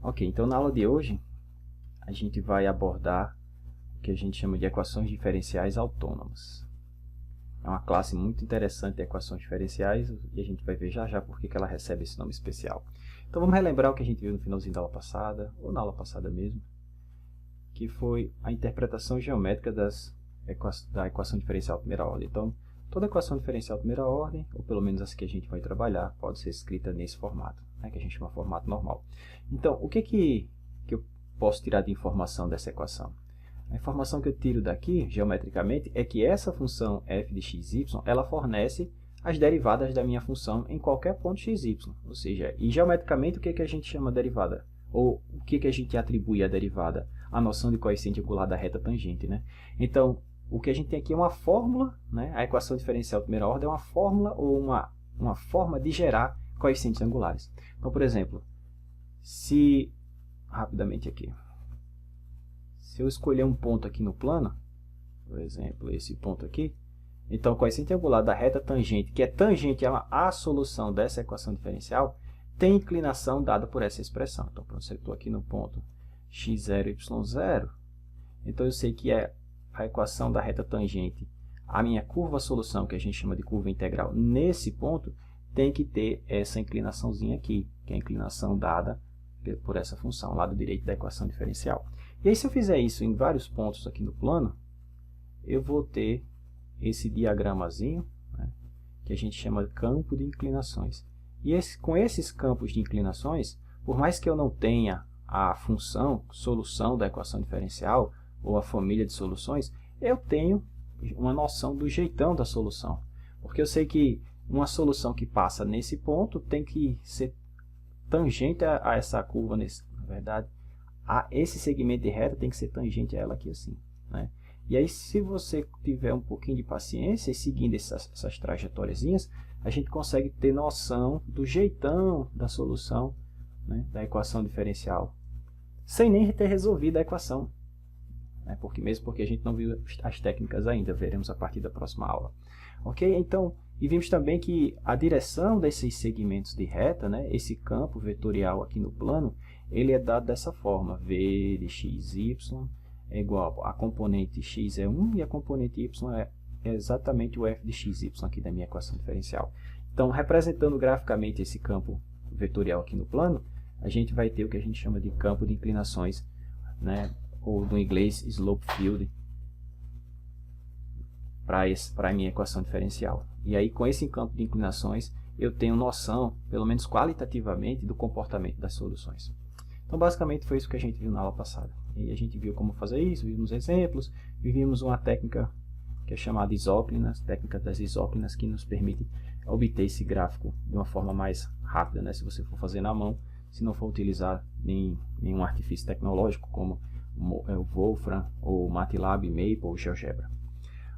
Ok, então na aula de hoje a gente vai abordar o que a gente chama de equações diferenciais autônomas. É uma classe muito interessante de equações diferenciais e a gente vai ver já já por que ela recebe esse nome especial. Então vamos relembrar o que a gente viu no finalzinho da aula passada, ou na aula passada mesmo, que foi a interpretação geométrica da equação diferencial de primeira ordem. Então, toda equação diferencial de primeira ordem, ou pelo menos as que a gente vai trabalhar, pode ser escrita nesse formato, né, que a gente chama de formato normal. Então, o que eu posso tirar de informação dessa equação? A informação que eu tiro daqui, geometricamente, é que essa função f de x, y, ela fornece as derivadas da minha função em qualquer ponto x, y. Ou seja, e geometricamente, o que a gente chama de derivada? Ou o que a gente atribui à derivada? A noção de coeficiente angular da reta tangente, né? Então, o que a gente tem aqui é uma fórmula, né? A equação diferencial de primeira ordem é uma fórmula ou uma forma de gerar coeficientes angulares. Então, por exemplo, rapidamente aqui, se eu escolher um ponto aqui no plano, por exemplo, esse ponto aqui, então o coeficiente angular da reta tangente, que é tangente à solução dessa equação diferencial, tem inclinação dada por essa expressão. Então, se eu estou aqui no ponto x0, y0, então eu sei que é a equação da reta tangente, a minha curva solução, que a gente chama de curva integral, nesse ponto, tem que ter essa inclinaçãozinha aqui, que é a inclinação dada por essa função, lado direito da equação diferencial. E aí, se eu fizer isso em vários pontos aqui no plano, eu vou ter esse diagramazinho, né, que a gente chama de campo de inclinações. E com esses campos de inclinações, por mais que eu não tenha a função, solução da equação diferencial, ou a família de soluções, eu tenho uma noção do jeitão da solução. Porque eu sei que uma solução que passa nesse ponto tem que ser tangente a essa curva, na verdade, esse segmento de reta tem que ser tangente a ela aqui assim, né? E aí, se você tiver um pouquinho de paciência e seguindo essas trajetóriazinhas, a gente consegue ter noção do jeitão da solução, né, da equação diferencial, sem nem ter resolvido a equação, né, porque a gente não viu as técnicas ainda, veremos a partir da próxima aula. Ok? Então, e vimos também que a direção desses segmentos de reta, né, esse campo vetorial aqui no plano, ele é dado dessa forma, v de x, y é igual a componente x é 1 e a componente y é exatamente o f de x, y aqui da minha equação diferencial. Então, representando graficamente esse campo vetorial aqui no plano, a gente vai ter o que a gente chama de campo de inclinações, né, ou do inglês slope field, para a minha equação diferencial. E aí, com esse campo de inclinações, eu tenho noção, pelo menos qualitativamente, do comportamento das soluções. Então, basicamente, foi isso que a gente viu na aula passada. E a gente viu como fazer isso, vimos exemplos, e vimos uma técnica que é chamada isóclinas, técnica das isóclinas, que nos permite obter esse gráfico de uma forma mais rápida, né, se você for fazer na mão, se não for utilizar nenhum artifício tecnológico, como o Wolfram, ou MATLAB, Maple, ou GeoGebra.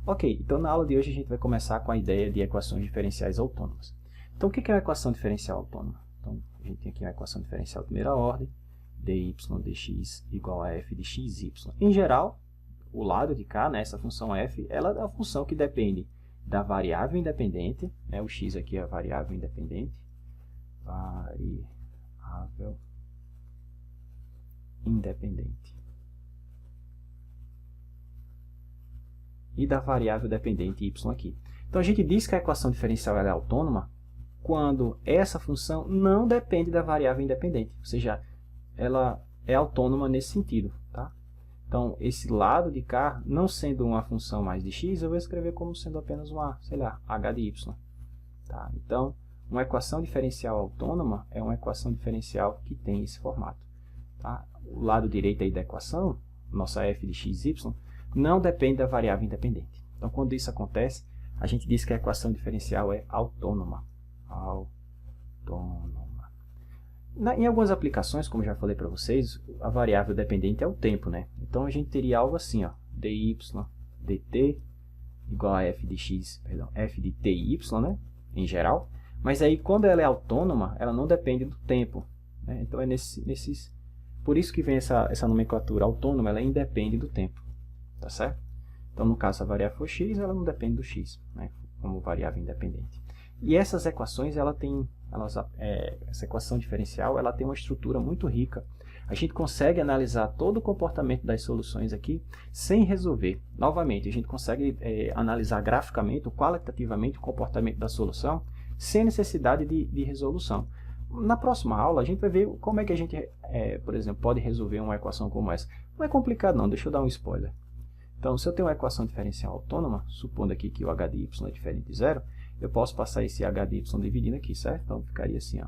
Ok, então na aula de hoje a gente vai começar com a ideia de equações diferenciais autônomas. Então, o que é uma equação diferencial autônoma? Então, a gente tem aqui uma equação diferencial de primeira ordem, dy dx igual a f de x, y. Em geral, o lado de cá, né, essa função f, ela é a função que depende da variável independente, né, o x aqui é a variável independente, e da variável dependente y aqui. Então, a gente diz que a equação diferencial é autônoma quando essa função não depende da variável independente, ou seja, ela é autônoma nesse sentido, tá? Então, esse lado de cá, não sendo uma função mais de x, eu vou escrever como sendo apenas uma, sei lá, h de y. Tá? Então, uma equação diferencial autônoma é uma equação diferencial que tem esse formato. Tá? O lado direito aí da equação, nossa f de x, y, não depende da variável independente. Então, quando isso acontece, a gente diz que a equação diferencial é autônoma. Em algumas aplicações, como já falei para vocês, a variável dependente é o tempo, né? Então, a gente teria algo assim, ó, dy dt igual a f de x, perdão, f de t e y, né? Em geral. Mas aí, quando ela é autônoma, ela não depende do tempo, né? Então, é por isso que vem essa nomenclatura autônoma, ela independe do tempo, tá certo? Então, no caso, se a variável for x, ela não depende do x, né? Como variável independente. E essas equações, ela tem essa equação diferencial, ela tem uma estrutura muito rica. A gente consegue analisar todo o comportamento das soluções aqui sem resolver. Novamente, a gente consegue analisar graficamente ou qualitativamente o comportamento da solução sem necessidade de resolução. Na próxima aula, a gente vai ver como é que a gente, por exemplo, pode resolver uma equação como essa. Não é complicado não, deixa eu dar um spoiler. Então, se eu tenho uma equação diferencial autônoma, supondo aqui que o h de y é diferente de zero, eu posso passar esse h de y dividindo aqui, certo? Então, ficaria assim, ó,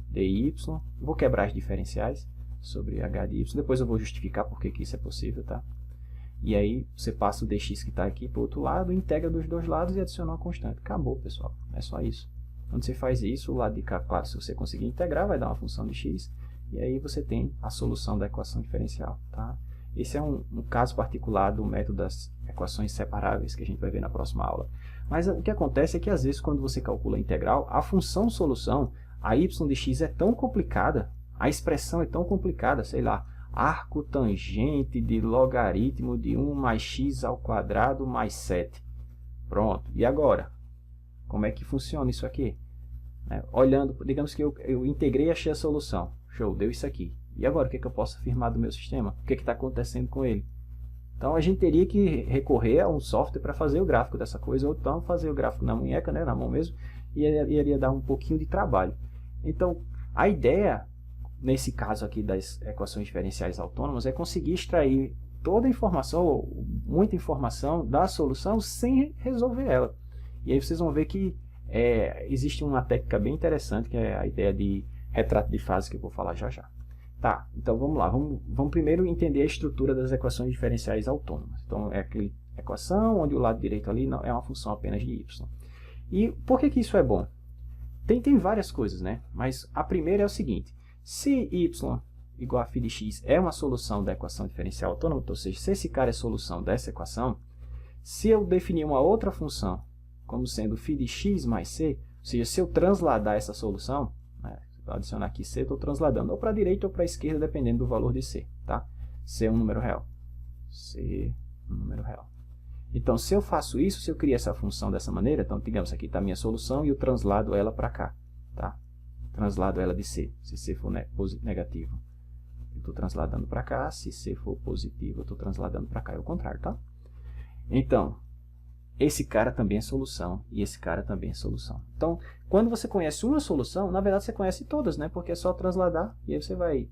dy, vou quebrar as diferenciais sobre h de y, depois eu vou justificar por que isso é possível, tá? E aí, você passa o dx que está aqui para o outro lado, integra dos dois lados e adiciona uma constante. Acabou, pessoal, é só isso. Quando você faz isso, o lado de cá, claro, se você conseguir integrar, vai dar uma função de x, e aí você tem a solução da equação diferencial, tá? Esse é um caso particular do método das equações separáveis, que a gente vai ver na próxima aula. Mas o que acontece é que, às vezes, quando você calcula a integral, a função solução, a y de x é tão complicada, a expressão é tão complicada, sei lá, arco tangente de logaritmo de 1 mais x ao quadrado mais 7. Pronto. E agora? Como é que funciona isso aqui? Olhando, digamos que eu integrei e achei a solução. Show, deu isso aqui. E agora, o que eu posso afirmar do meu sistema? O que está acontecendo com ele? Então, a gente teria que recorrer a um software para fazer o gráfico dessa coisa, ou então fazer o gráfico na munheca, né, na mão mesmo, e iria dar um pouquinho de trabalho. Então, a ideia, nesse caso aqui das equações diferenciais autônomas, é conseguir extrair toda a informação, ou muita informação da solução sem resolver ela. E aí vocês vão ver que existe uma técnica bem interessante, que é a ideia de retrato de fase, que eu vou falar já já. Tá, então vamos lá, vamos primeiro entender a estrutura das equações diferenciais autônomas. Então é aquela equação onde o lado direito ali não, é uma função apenas de y. E por que isso é bom? Tem várias coisas, né? Mas a primeira é o seguinte, se y igual a φ de x é uma solução da equação diferencial autônoma, ou seja, se esse cara é solução dessa equação, se eu definir uma outra função como sendo φ de x mais c, ou seja, se eu transladar essa solução, adicionar aqui c, estou transladando ou para a direita ou para a esquerda, dependendo do valor de c, tá? C é um número real. C é um número real. Então, se eu faço isso, se eu crio essa função dessa maneira, então, digamos, aqui está a minha solução e eu translado ela para cá, tá? Translado ela de c, se c for negativo, eu estou transladando para cá, se c for positivo, eu estou transladando para cá, é o contrário, tá? Então, esse cara também é solução e esse cara também é solução. Então, quando você conhece uma solução, na verdade você conhece todas, né? Porque é só transladar e aí você vai...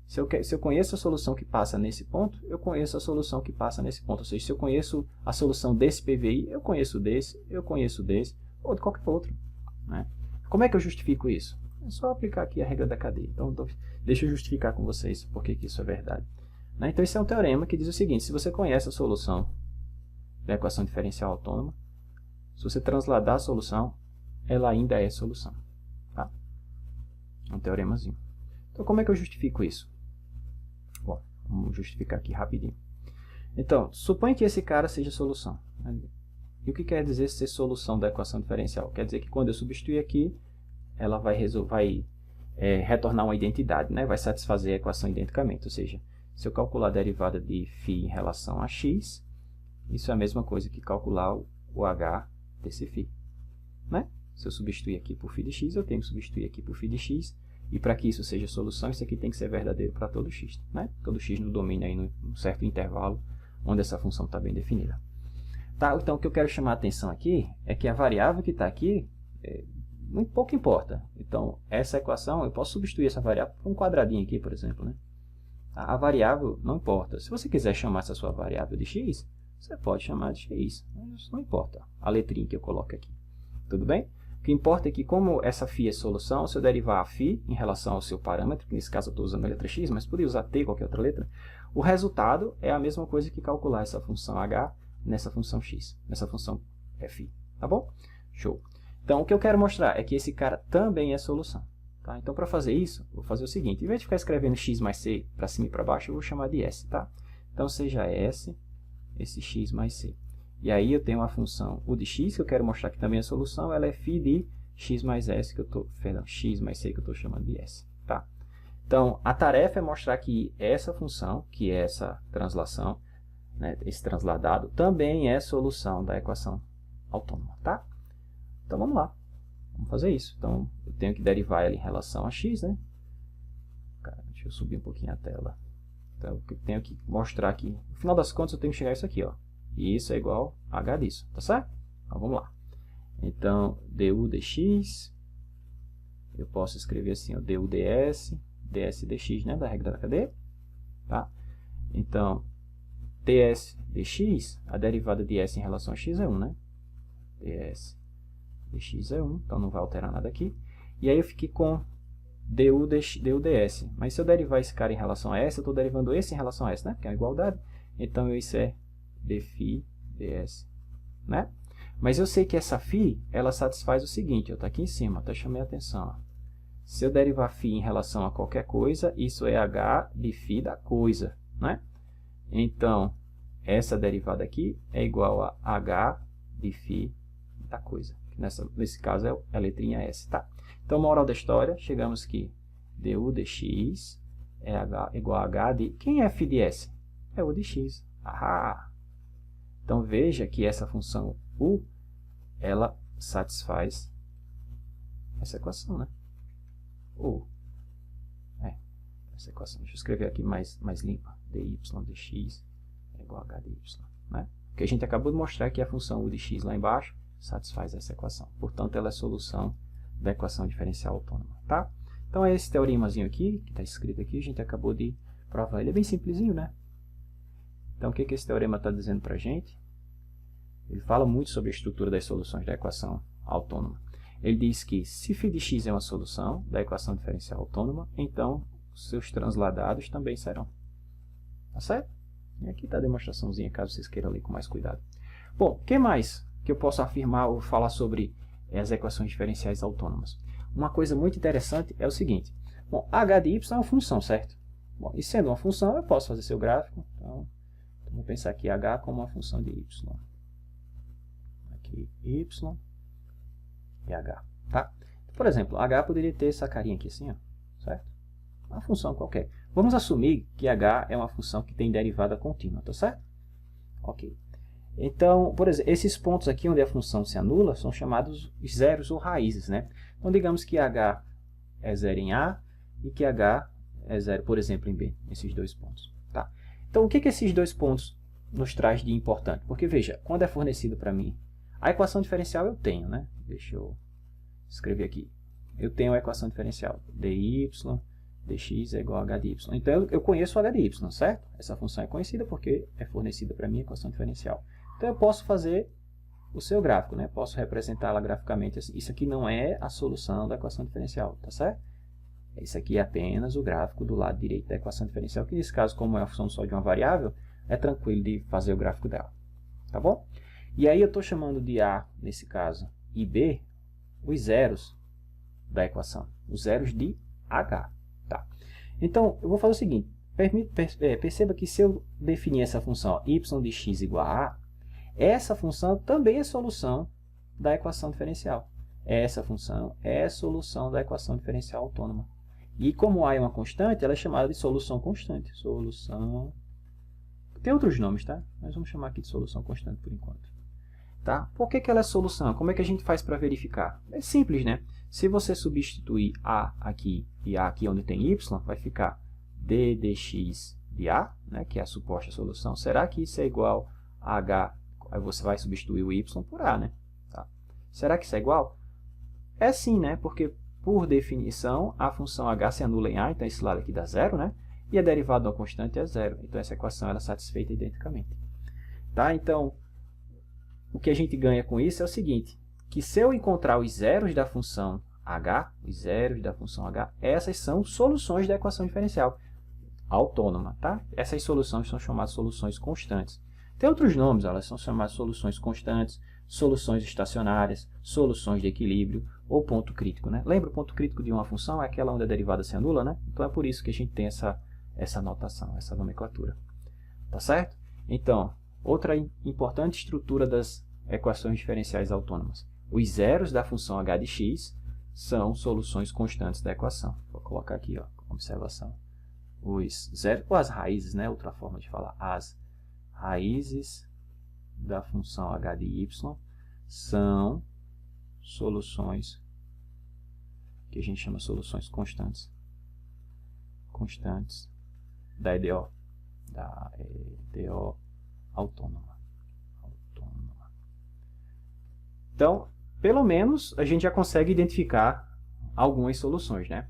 Se eu conheço a solução que passa nesse ponto, eu conheço a solução que passa nesse ponto. Ou seja, se eu conheço a solução desse PVI, eu conheço desse, ou de qualquer outro, né? Como é que eu justifico isso? É só aplicar aqui a regra da cadeia. Então, deixa eu justificar com vocês por que isso é verdade. Né? Então, esse é um teorema que diz o seguinte, se você conhece a solução da equação diferencial autônoma, se você transladar a solução, ela ainda é solução. Tá? Um teoremazinho. Então, como é que eu justifico isso? Bom, vamos justificar aqui rapidinho. Então, suponha que esse cara seja solução. E o que quer dizer ser solução da equação diferencial? Quer dizer que quando eu substituir aqui, ela vai retornar uma identidade, né? Vai satisfazer a equação identicamente. Ou seja, se eu calcular a derivada de φ em relação a x, isso é a mesma coisa que calcular o h desse φ. Né? Se eu substituir aqui por φ de x, eu tenho que substituir aqui por φ de x. E para que isso seja solução, isso aqui tem que ser verdadeiro para todo x. Né? Todo x no domínio aí num certo intervalo, onde essa função está bem definida. Tá, então, o que eu quero chamar a atenção aqui é que a variável que está aqui, pouco importa. Então, essa equação, eu posso substituir essa variável por um quadradinho aqui, por exemplo. Né? A variável não importa. Se você quiser chamar essa sua variável de x, você pode chamar de x. Isso não importa a letrinha que eu coloco aqui. Tudo bem? O que importa é que, como essa φ é solução, se eu derivar a φ em relação ao seu parâmetro, que nesse caso eu estou usando a letra x, mas poderia usar t, qualquer outra letra, o resultado é a mesma coisa que calcular essa função h nessa função x, nessa função φ. Tá bom? Show. Então, o que eu quero mostrar é que esse cara também é solução. Tá? Então, para fazer isso, vou fazer o seguinte. Em vez de ficar escrevendo x mais c para cima e para baixo, eu vou chamar de s. Tá? Então, seja s, esse x mais c. E aí eu tenho uma função u de x, que eu quero mostrar que também é solução, ela é φ de x mais s, x mais c, que eu estou chamando de s. Tá? Então, a tarefa é mostrar que essa função, que é essa translação, né, esse transladado, também é solução da equação autônoma. Tá? Então, vamos lá. Vamos fazer isso. Então, eu tenho que derivar ela em relação a x, né? Deixa eu subir um pouquinho a tela. Então, eu tenho que mostrar aqui. No final das contas, eu tenho que chegar a isso aqui, ó. E isso é igual a h disso, tá certo? Então, vamos lá. Então, du dx, eu posso escrever assim, ó, du ds, ds dx, né, da regra da cadeia, tá? Então, ds dx, a derivada de s em relação a x é 1, né? ds dx é 1, então não vai alterar nada aqui. E aí eu fiquei com du ds. Mas se eu derivar esse cara em relação a s, eu estou derivando esse em relação a s, né? Porque é uma igualdade. Então, isso é dφ ds, né? Mas eu sei que essa φ, ela satisfaz o seguinte, está aqui em cima, até chamei a atenção. Ó. Se eu derivar φ em relação a qualquer coisa, isso é h de φ da coisa, né? Então, essa derivada aqui é igual a h de φ da coisa. Nesse caso é a letrinha S, tá? Então, moral da história, chegamos que du dx é igual a h de... Quem é φ de S? É u de x. Ahá! Então, veja que essa função u, ela satisfaz essa equação, né? Essa equação. Deixa eu escrever aqui mais limpa. dy dx é igual a h de y, né? Porque a gente acabou de mostrar que a função u de x lá embaixo satisfaz essa equação. Portanto, ela é solução da equação diferencial autônoma, tá? Então, é esse teoremazinho aqui, que está escrito aqui, a gente acabou de provar. Ele é bem simplesinho, né? Então, o que esse teorema está dizendo para a gente? Ele fala muito sobre a estrutura das soluções da equação autônoma. Ele diz que se φ de x é uma solução da equação diferencial autônoma, então seus transladados também serão. Tá certo? E aqui está a demonstraçãozinha, caso vocês queiram ler com mais cuidado. Bom, o que mais que eu posso afirmar ou falar sobre as equações diferenciais autônomas? Uma coisa muito interessante é o seguinte. Bom, h de y é uma função, certo? Bom, e sendo uma função, eu posso fazer seu gráfico. Então, vamos pensar aqui h como uma função de y. Aqui y e h, tá? Por exemplo, h poderia ter essa carinha aqui assim, ó, certo? Uma função qualquer. Vamos assumir que h é uma função que tem derivada contínua, tá certo? Ok. Então, por exemplo, esses pontos aqui onde a função se anula são chamados zeros ou raízes, né? Então, digamos que h é zero em a e que h é zero, por exemplo, em b, esses dois pontos, tá? Então, o que esses dois pontos nos traz de importante? Porque, veja, quando é fornecido para mim a equação diferencial, eu tenho, né? Deixa eu escrever aqui. Eu tenho a equação diferencial dy dx é igual a h de y. Então, eu conheço o h de y, certo? Essa função é conhecida porque é fornecida para mim a equação diferencial. Então, eu posso fazer o seu gráfico, né? Posso representá-la graficamente assim. Isso aqui não é a solução da equação diferencial, tá certo? Isso aqui é apenas o gráfico do lado direito da equação diferencial, que nesse caso, como é a função só de uma variável, é tranquilo de fazer o gráfico dela, tá bom? E aí eu estou chamando de A, nesse caso, e B, os zeros da equação, os zeros de H. Tá? Então, eu vou fazer o seguinte, perceba que se eu definir essa função ó, y de x igual a A, essa função também é solução da equação diferencial. Essa função é solução da equação diferencial autônoma. E como A é uma constante, ela é chamada de solução constante. Solução... Tem outros nomes, tá? Mas vamos chamar aqui de solução constante por enquanto. Tá? Por que ela é solução? Como é que a gente faz para verificar? É simples, né? Se você substituir A aqui e A aqui onde tem Y, vai ficar d dx de A, né? Que é a suposta solução. Será que isso é igual a H? Aí você vai substituir o Y por A, né? Tá? Será que isso é igual? É sim, né? Porque, por definição, a função H se anula em A, então esse lado aqui dá zero, né? E a derivada de uma constante é zero. Então, essa equação ela é satisfeita identicamente. Tá? Então, o que a gente ganha com isso é o seguinte, que se eu encontrar os zeros da função h, essas são soluções da equação diferencial autônoma, tá? Essas soluções são chamadas soluções constantes. Tem outros nomes, elas são chamadas soluções constantes, soluções estacionárias, soluções de equilíbrio ou ponto crítico, né? Lembra o ponto crítico de uma função? É aquela onde a derivada se anula, né? Então é por isso que a gente tem essa notação, essa nomenclatura. Tá certo? Então, outra importante estrutura das equações diferenciais autônomas. Os zeros da função h de x são soluções constantes da equação. Vou colocar aqui, ó, como observação. Os zeros, ou as raízes, né? Outra forma de falar. As raízes da função h de y são soluções que a gente chama soluções constantes. Constantes da EDO. Da EDO autônoma. Então, pelo menos, a gente já consegue identificar algumas soluções, né?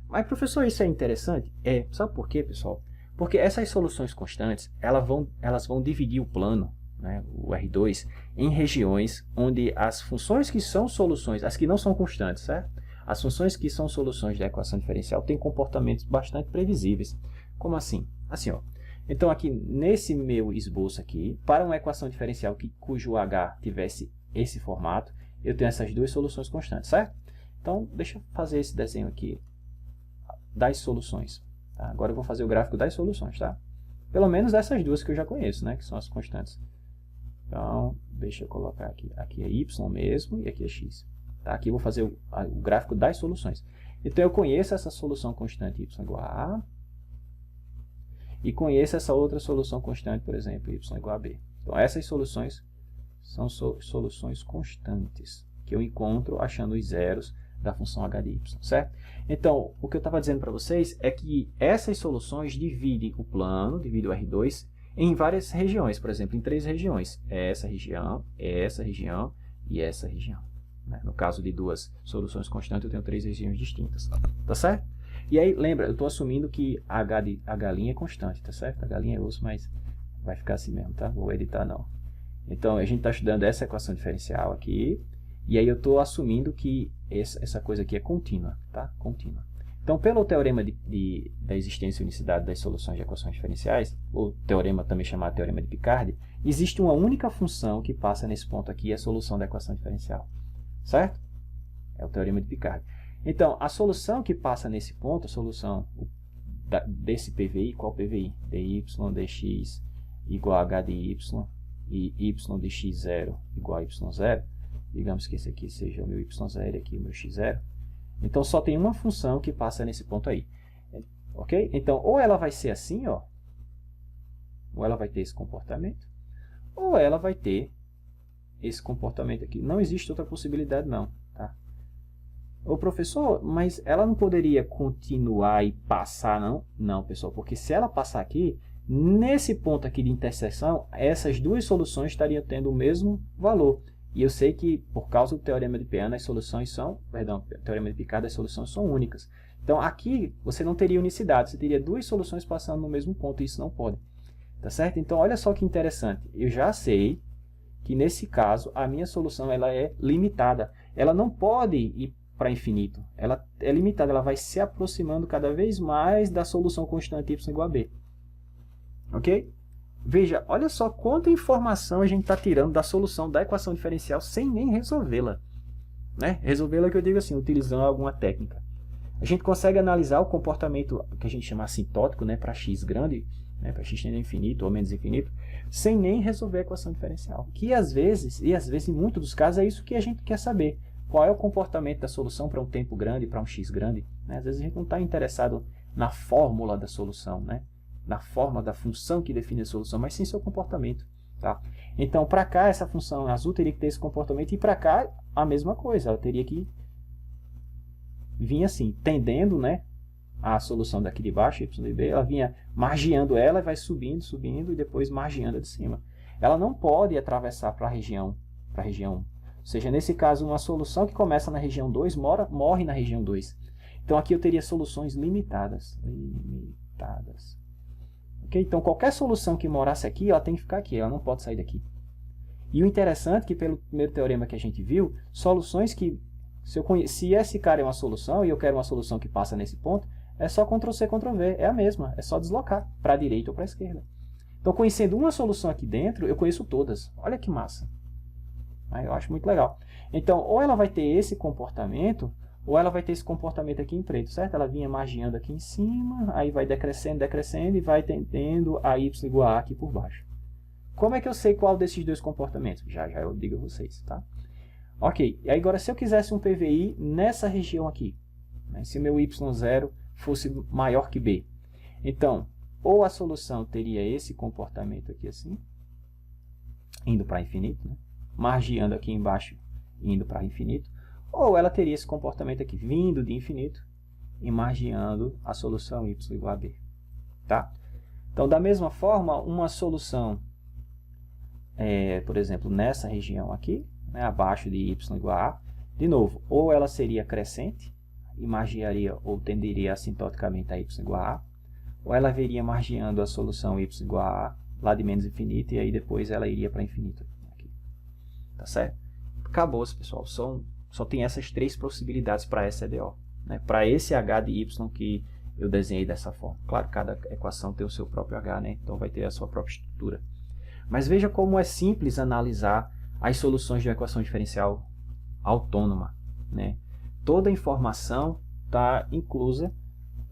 Mas, professor, isso é interessante? Sabe por quê, pessoal? Porque essas soluções constantes, elas vão dividir o plano, né, o R2, em regiões onde as funções que são soluções, as que não são constantes, certo? As funções que são soluções da equação diferencial têm comportamentos bastante previsíveis. Como assim? Assim, ó. Então, aqui, nesse meu esboço aqui, para uma equação diferencial cujo H tivesse esse formato, eu tenho essas duas soluções constantes, certo? Então, deixa eu fazer esse desenho aqui das soluções. Tá? Agora eu vou fazer o gráfico das soluções, tá? Pelo menos dessas duas que eu já conheço, né? Que são as constantes. Então, deixa eu colocar aqui. Aqui é y mesmo e aqui é x. Tá? Aqui eu vou fazer o gráfico das soluções. Então, eu conheço essa solução constante y igual a A. E conheço essa outra solução constante, por exemplo, y igual a B. Então, essas soluções são soluções constantes, que eu encontro achando os zeros da função h de y, certo? Então, o que eu estava dizendo para vocês é que essas soluções dividem o plano, dividem o R2, em várias regiões, por exemplo, em 3 regiões. Essa região e essa região. Né? No caso de duas soluções constantes, eu tenho 3 regiões distintas. Tá certo? E aí, lembra, eu estou assumindo que H' é constante, tá certo? H' é osso, mas vai ficar assim mesmo, tá? Vou editar não. Então, a gente está estudando essa equação diferencial aqui, e aí eu estou assumindo que essa coisa aqui é contínua, tá? Contínua. Então, pelo teorema da existência e unicidade das soluções de equações diferenciais, ou teorema também chamado teorema de Picard, existe uma única função que passa nesse ponto aqui, a solução da equação diferencial. Certo? É o teorema de Picard. Então, a solução que passa nesse ponto, a solução desse PVI, qual PVI? dy dx igual a h de y, e y de x0 igual a y0, digamos que esse aqui seja o meu y0 e aqui o meu x0, então só tem uma função que passa nesse ponto aí, ok? Então, ou ela vai ser assim, ó, ou ela vai ter esse comportamento, ou ela vai ter esse comportamento aqui. Não existe outra possibilidade não, tá? Ô professor, mas ela não poderia continuar e passar não? Não, pessoal, porque se ela passar aqui, nesse ponto aqui de interseção, essas duas soluções estariam tendo o mesmo valor. E eu sei que, por causa do teorema de Peano, as soluções são, perdão, teorema de Picard, as soluções são únicas. Então, aqui, você não teria unicidade, você teria duas soluções passando no mesmo ponto, e isso não pode. Tá certo? Então, olha só que interessante. Eu já sei que, nesse caso, a minha solução ela é limitada. Ela não pode ir para infinito. Ela é limitada, ela vai se aproximando cada vez mais da solução constante y igual a b. Ok? Veja, olha só quanta informação a gente está tirando da solução da equação diferencial sem nem resolvê-la. Né? Resolvê-la que eu digo assim, utilizando alguma técnica. A gente consegue analisar o comportamento que a gente chama assintótico, né, para x grande, né, para x tendendo a infinito ou menos infinito, sem nem resolver a equação diferencial. Que às vezes em muitos dos casos, é isso que a gente quer saber. Qual é o comportamento da solução para um tempo grande, para um x grande. Né? Às vezes a gente não está interessado na fórmula da solução, né? Na forma da função que define a solução, mas sim seu comportamento. Tá? Então, para cá, essa função azul teria que ter esse comportamento, e para cá, a mesma coisa. Ela teria que vir assim, tendendo, né, a solução daqui de baixo, y de b, ela vinha margeando ela e vai subindo, subindo, e depois margeando a de cima. Ela não pode atravessar para a região 1. Ou seja, nesse caso, uma solução que começa na região 2 morre na região 2. Então, aqui eu teria soluções limitadas. Okay? Então, qualquer solução que morasse aqui, ela tem que ficar aqui, ela não pode sair daqui. E o interessante é que, pelo primeiro teorema que a gente viu, soluções que, se esse cara é uma solução, e eu quero uma solução que passa nesse ponto, é só Ctrl+C, Ctrl+V, é a mesma, é só deslocar para a direita ou para a esquerda. Então, conhecendo uma solução aqui dentro, eu conheço todas. Olha que massa. Eu acho muito legal. Então, ou ela vai ter esse comportamento, ou ela vai ter esse comportamento aqui em preto, certo? Ela vinha margeando aqui em cima, aí vai decrescendo, decrescendo, e vai tendendo a y igual a aqui por baixo. Como é que eu sei qual desses dois comportamentos? Já eu digo a vocês, tá? Ok, e agora se eu quisesse um PVI nessa região aqui, né? Se o meu y0 fosse maior que b, então, ou a solução teria esse comportamento aqui assim, indo para infinito, né? Margeando aqui embaixo, indo para infinito, ou ela teria esse comportamento aqui, vindo de infinito e margeando a solução y igual a b. Tá? Então, da mesma forma, uma solução, por exemplo, nessa região aqui, né, abaixo de y igual a a, de novo, ou ela seria crescente, e margearia ou tenderia assintoticamente a y igual a a, ou ela viria margeando a solução y igual a a, lá de menos infinito, e aí depois ela iria para infinito. Aqui. Tá certo? Acabou-se, pessoal. Só tem essas três possibilidades para essa EDO. Né? Para esse h de y que eu desenhei dessa forma. Claro, cada equação tem o seu próprio h, né? Então vai ter a sua própria estrutura. Mas veja como é simples analisar as soluções de uma equação diferencial autônoma. Né? Toda a informação está inclusa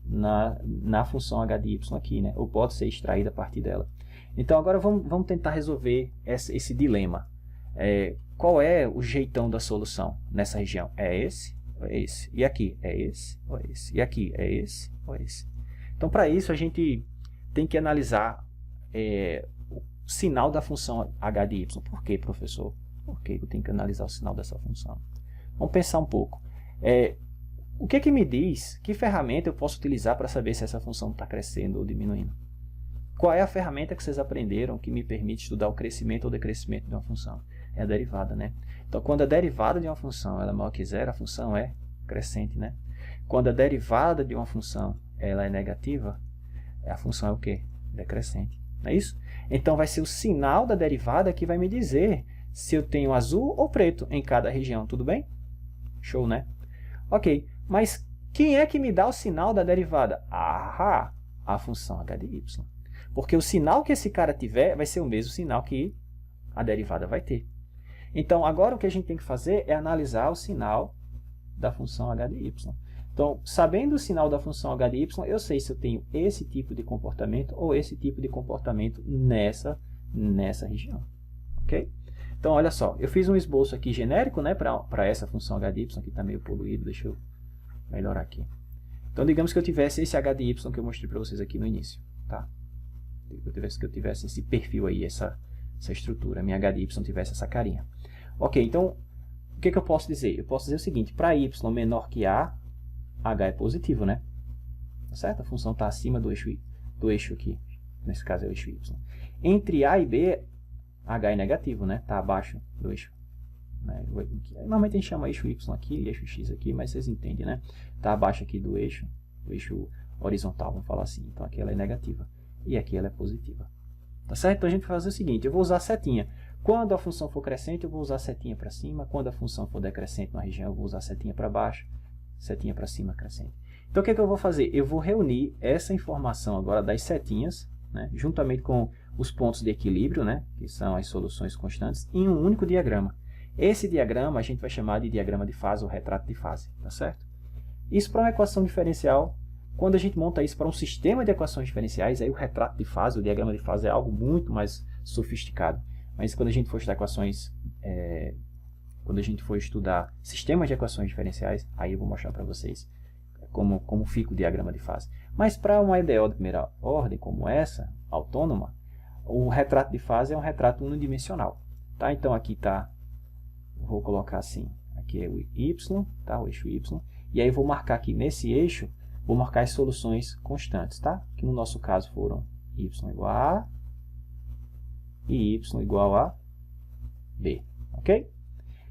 na função h de y aqui, né? Ou pode ser extraída a partir dela. Então agora vamos tentar resolver esse dilema. Qual é o jeitão da solução nessa região? É esse ou é esse? E aqui? É esse ou é esse? E aqui? É esse ou é esse? Então para isso a gente tem que analisar o sinal da função h de y. Por que, professor? Por que eu tenho que analisar o sinal dessa função? Vamos pensar um pouco. O que me diz, que ferramenta eu posso utilizar para saber se essa função está crescendo ou diminuindo? Qual é a ferramenta que vocês aprenderam que me permite estudar o crescimento ou decrescimento de uma função? É a derivada, né? Então, quando a derivada de uma função ela é maior que zero, a função é crescente, né? Quando a derivada de uma função ela é negativa, a função é o quê? Decrescente. Não é isso? Então, vai ser o sinal da derivada que vai me dizer se eu tenho azul ou preto em cada região. Tudo bem? Show, né? Ok, mas quem é que me dá o sinal da derivada? Ah, a função h de y. Porque o sinal que esse cara tiver vai ser o mesmo sinal que a derivada vai ter. Então, agora o que a gente tem que fazer é analisar o sinal da função h de y. Então, sabendo o sinal da função h de y, eu sei se eu tenho esse tipo de comportamento ou esse tipo de comportamento nessa região. Ok? Então, olha só, eu fiz um esboço aqui genérico, né, para essa função h de y, que está meio poluído, deixa eu melhorar aqui. Então, digamos que eu tivesse esse h de y que eu mostrei para vocês aqui no início. Tá? Que eu tivesse esse perfil aí, essa estrutura, minha h de y tivesse essa carinha. Ok, então, o que eu posso dizer? Eu posso dizer o seguinte, para y menor que a, h é positivo, né? Tá certo? A função está acima do eixo aqui, nesse caso é o eixo y. Entre a e b, h é negativo, né? Está abaixo do eixo. Né? Normalmente a gente chama eixo y aqui e eixo x aqui, mas vocês entendem, né? Está abaixo aqui do eixo horizontal, vamos falar assim. Então aqui ela é negativa e aqui ela é positiva. Tá certo? Então a gente vai fazer o seguinte, eu vou usar a setinha. Quando a função for crescente, eu vou usar a setinha para cima. Quando a função for decrescente na região, eu vou usar a setinha para baixo. Setinha para cima, crescente. Então o que eu vou fazer? Eu vou reunir essa informação agora das setinhas, né, juntamente com os pontos de equilíbrio, né, que são as soluções constantes, em um único diagrama. Esse diagrama a gente vai chamar de diagrama de fase ou retrato de fase. Tá certo? Isso para uma equação diferencial. Quando a gente monta isso para um sistema de equações diferenciais, aí o retrato de fase, o diagrama de fase é algo muito mais sofisticado. Mas quando a gente for estudar equações, quando a gente for estudar sistemas de equações diferenciais, aí eu vou mostrar para vocês como fica o diagrama de fase. Mas para uma EDO de primeira ordem, como essa, autônoma, o retrato de fase é um retrato unidimensional. Tá? Então aqui está, vou colocar assim, aqui é o y, tá? O eixo y, e aí eu vou marcar aqui nesse eixo, vou marcar as soluções constantes, tá? Que no nosso caso foram y igual a A e y igual a B, ok?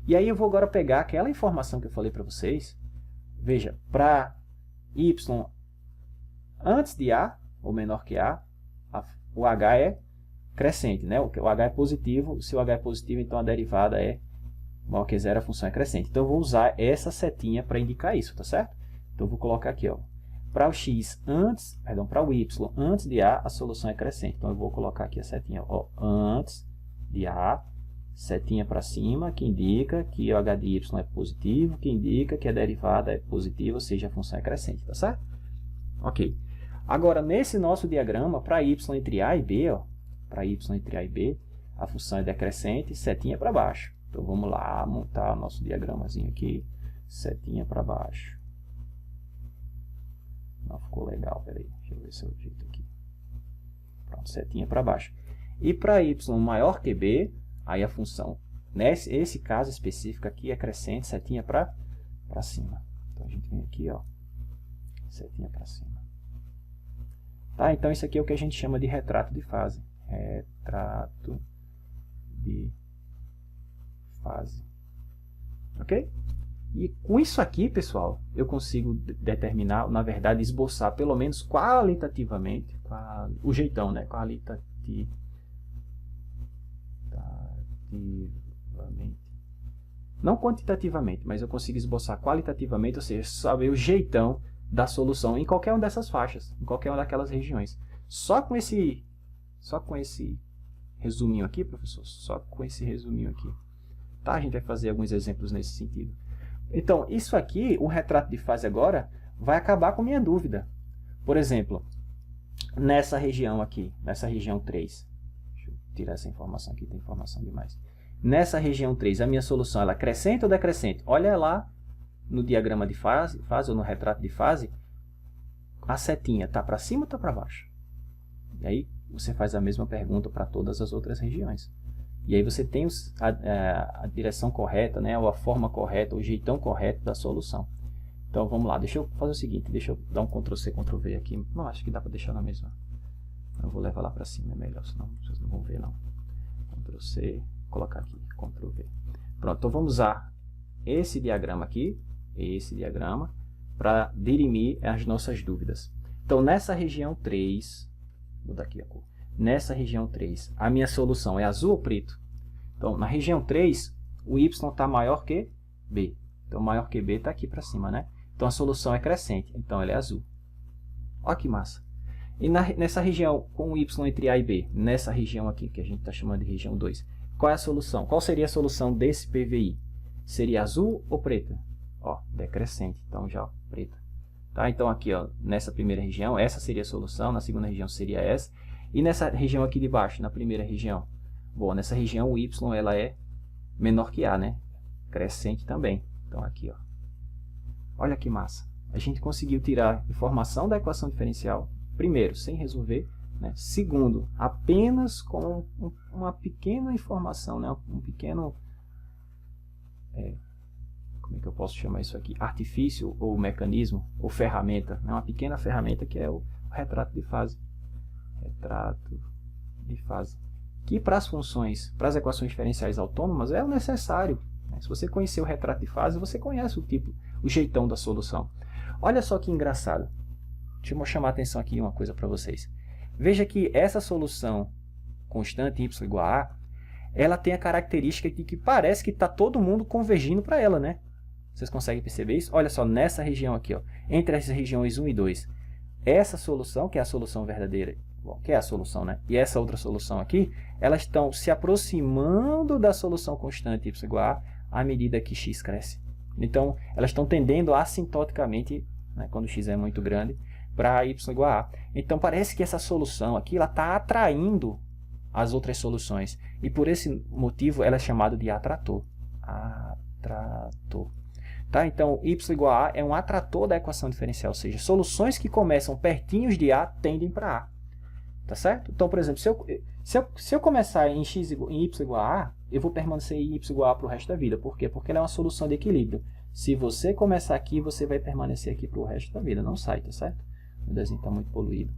E aí eu vou agora pegar aquela informação que eu falei para vocês, veja, para y antes de A, ou menor que A, o h é crescente, né? O h é positivo, se o h é positivo, então a derivada é maior que zero, a função é crescente. Então eu vou usar essa setinha para indicar isso, tá certo? Então eu vou colocar aqui, ó, para o x antes, perdão, para o y antes de A, a solução é crescente. Então eu vou colocar aqui a setinha, ó, antes de A, setinha para cima, que indica que o h de y é positivo, que indica que a derivada é positiva, ou seja, a função é crescente, tá certo? Ok. Agora, nesse nosso diagrama, para y entre A e B, ó, para y entre A e B, a função é decrescente, setinha para baixo. Então vamos lá montar nosso diagramazinho aqui, setinha para baixo. Não ficou legal, peraí, deixa eu ver se eu ajeito aqui. Pronto, setinha para baixo. E para y maior que b, aí a função, nesse caso específico aqui, é crescente, setinha para para cima. Então a gente vem aqui, ó, setinha para cima. Tá? Então isso aqui é o que a gente chama de retrato de fase. Retrato de fase. Ok? E com isso aqui, pessoal, eu consigo determinar, na verdade, esboçar pelo menos qualitativamente, o jeitão, né? Qualitativamente. Não quantitativamente, mas eu consigo esboçar qualitativamente, ou seja, saber o jeitão da solução em qualquer uma dessas faixas, em qualquer uma daquelas regiões. Só com esse resuminho aqui, professor, só com esse resuminho aqui. Tá? A gente vai fazer alguns exemplos nesse sentido. Então, isso aqui, o retrato de fase agora, vai acabar com minha dúvida. Por exemplo, nessa região aqui, nessa região 3. Deixa eu tirar essa informação aqui, tem informação demais. Nessa região 3, a minha solução ela acrescenta ou decrescente? Olha lá no diagrama de fase ou no retrato de fase, a setinha está para cima ou está para baixo? E aí você faz a mesma pergunta para todas as outras regiões. E aí você tem a direção correta, né, ou a forma correta, o jeitão correto da solução. Então vamos lá, deixa eu fazer o seguinte, deixa eu dar um Ctrl+C, Ctrl+V aqui. Não, acho que dá para deixar na mesma. Eu vou levar lá para cima, é melhor, senão vocês não vão ver não. Ctrl+C, colocar aqui, Ctrl+V. Pronto, então vamos usar esse diagrama aqui, para dirimir as nossas dúvidas. Então nessa região 3, vou dar aqui a cor. Nessa região 3, a minha solução é azul ou preto? Então, na região 3, o y está maior que b. Então, maior que b está aqui para cima, né? Então, a solução é crescente. Então, ela é azul. Olha que massa. E nessa região, com o y entre a e b, nessa região aqui, que a gente está chamando de região 2, qual é a solução? Qual seria a solução desse PVI? Seria azul ou preta? Ó, decrescente. Então, já, ó, preta. Tá? Então, aqui, ó, nessa primeira região, essa seria a solução. Na segunda região, seria essa. E nessa região aqui de baixo, na primeira região? Bom, nessa região o y ela é menor que a, né? Crescente também. Então aqui, ó. Olha que massa. A gente conseguiu tirar informação da equação diferencial, primeiro, sem resolver, né? Segundo, apenas com uma pequena informação, né? Um pequeno... como é que eu posso chamar isso aqui? Artifício ou mecanismo ou ferramenta. Né? Uma pequena ferramenta que é o retrato de fase. Retrato de fase, que para as funções, para as equações diferenciais autônomas é o necessário. Né? Se você conhecer o retrato de fase, você conhece o jeitão da solução. Olha só que engraçado. Deixa eu chamar a atenção aqui uma coisa para vocês. Veja que essa solução constante y igual a A, ela tem a característica de que parece que está todo mundo convergindo para ela, né? Vocês conseguem perceber isso? Olha só, nessa região aqui, ó, entre as regiões 1 e 2, essa solução, que é a solução verdadeira, bom, que é a solução, né? E essa outra solução aqui, elas estão se aproximando da solução constante y igual a A à medida que x cresce. Então, elas estão tendendo assintoticamente, né, quando x é muito grande, para y igual a A. Então, parece que essa solução aqui está atraindo as outras soluções. E por esse motivo, ela é chamada de atrator. Atrator. Tá? Então, y igual a A é um atrator da equação diferencial, ou seja, soluções que começam pertinhos de A tendem para A. Tá certo? Então, por exemplo, se eu começar em y igual a A, eu vou permanecer em y igual a A para o resto da vida. Por quê? Porque ela é uma solução de equilíbrio. Se você começar aqui, você vai permanecer aqui para o resto da vida. Não sai, tá certo? O desenho está muito poluído.